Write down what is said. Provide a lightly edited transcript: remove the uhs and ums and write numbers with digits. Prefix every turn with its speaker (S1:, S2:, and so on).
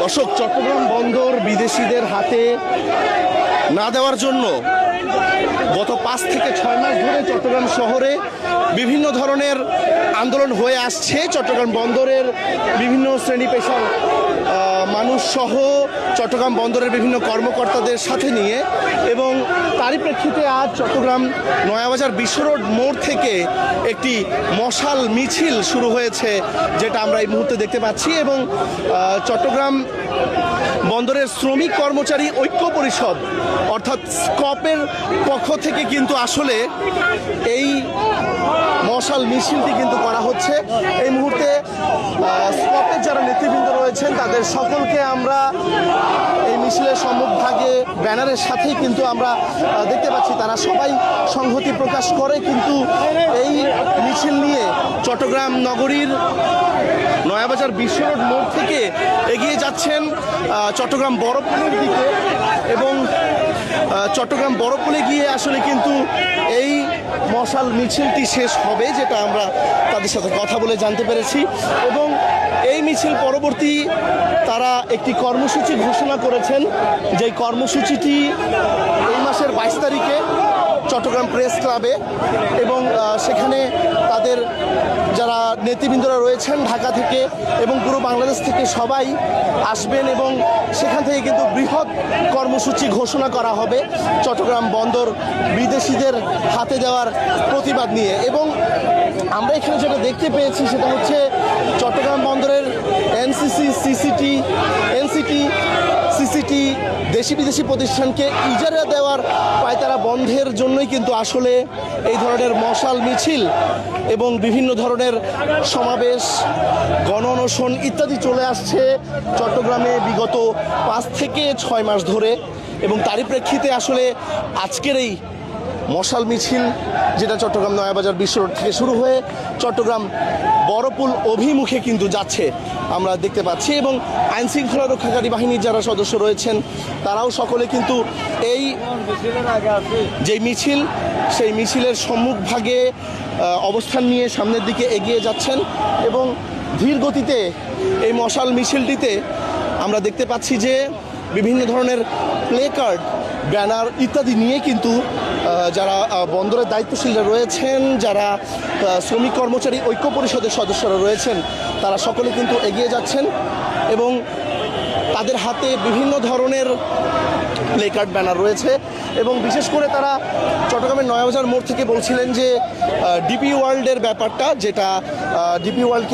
S1: অশোক, চট্টগ্রাম বন্দর বিদেশিদের হাতে না দেওয়ার জন্য গত 5 থেকে 6 মাস ধরে চট্টগ্রাম শহরে বিভিন্ন ধরনের আন্দোলন হয়ে আসছে। চট্টগ্রাম বন্দরের বিভিন্ন শ্রেণী পেশার মানুষ সহ চট্টগ্রাম বন্দরের বিভিন্ন কর্মকর্তাদের সাথে নিয়ে, এবং তারই প্রেক্ষিতে আজ চট্টগ্রাম নয়াবাজার বিশ্ব রোড মোড় থেকে একটি মশাল মিছিল শুরু হয়েছে, যেটা আমরা এই মুহূর্তে দেখতে পাচ্ছি। এবং চট্টগ্রাম বন্দরের শ্রমিক কর্মচারী ঐক্য পরিষদ অর্থাৎ স্কপের পক্ষ থেকে কিন্তু আসলে এই মশাল মিছিলটি কিন্তু করা হচ্ছে। এই মুহূর্তে স্কপের যারা নেতৃবৃন্দ রয়েছেন তাদের সকলকে আমরা এই মিছিলের সম্মুখভাগে ব্যানারের সাথেই কিন্তু আমরা দেখতে পাচ্ছি। তারা সবাই সংহতি প্রকাশ করে কিন্তু এই মিছিল নিয়ে চট্টগ্রাম নগরীর নয়াবাজার বিশ্ব রোড মোড় থেকে এগিয়ে যাচ্ছেন চট্টগ্রাম বড়পুলের দিকে, এবং চট্টগ্রাম বড়পুলে গিয়ে আসলে কিন্তু এই মশাল মিছিলটি শেষ হবে, যেটা আমরা তাদের সাথে কথা বলে জানতে পেরেছি। এবং এই মিছিল পরবর্তী তারা একটি কর্মসূচি ঘোষণা করেছেন, যেই কর্মসূচিটি এই মাসের 22 তারিখে চট্টগ্রাম প্রেস ক্লাবে, এবং সেখানে তাদের যারা নেতৃবৃন্দরা রয়েছেন ঢাকা থেকে এবং পুরো বাংলাদেশ থেকে সবাই আসবেন, এবং সেখান থেকে কিন্তু বৃহৎ কর্মসূচি ঘোষণা করা হবে চট্টগ্রাম বন্দর বিদেশিদের হাতে দেওয়ার প্রতিবাদ নিয়ে। এবং আমরা এখানে যেটা দেখতে পেয়েছি সেটা হচ্ছে চট্টগ্রাম বন্দরের এনসিসি, এনসিটি, সিসিটি দেশি বিদেশি প্রতিষ্ঠানকে ইজারা দেওয়ার পায়তারা বন্ধের জন্যই কিন্তু আসলে এই ধরনের মশাল মিছিল এবং বিভিন্ন ধরনের সমাবেশ, গণ অনশন ইত্যাদি চলে আসছে চট্টগ্রামে বিগত 5 থেকে 6 মাস ধরে। এবং তারই প্রেক্ষিতে আসলে আজকের এই মশাল মিছিল, যেটা চট্টগ্রাম নয়াবাজার বিশ্ব রোড থেকে শুরু হয়ে চট্টগ্রাম বড়পুল অভিমুখে কিন্তু যাচ্ছে আমরা দেখতে পাচ্ছি। এবং আইনশৃঙ্খলা রক্ষাকারী বাহিনীর যারা সদস্য রয়েছেন তারাও সকলে কিন্তু এই যে মিছিল, সেই মিছিলের সম্মুখভাগে অবস্থান নিয়ে সামনের দিকে এগিয়ে যাচ্ছেন। এবং ধীর গতিতে এই মশাল মিছিলটিতে আমরা দেখতে পাচ্ছি যে বিভিন্ন ধরনের প্লে কার্ড, ব্যানার ইত্যাদি নিয়ে কিন্তু যারা বন্দরের দায়িত্বশীলরা রয়েছেন, যারা শ্রমিক কর্মচারী ঐক্য পরিষদের সদস্যরা রয়েছেন, তারা সকলে কিন্তু এগিয়ে যাচ্ছেন। এবং তাদের হাতে বিভিন্ন ধরনের প্লে কার্ড, ব্যানার রয়েছে। এবং বিশেষ করে তারা চট্টগ্রামের নয়াবাজার মোড় থেকে বলছিলেন যে ডিপি ওয়ার্ল্ডের ব্যাপারটা, যেটা ডিপি ওয়ার্ল্ডকে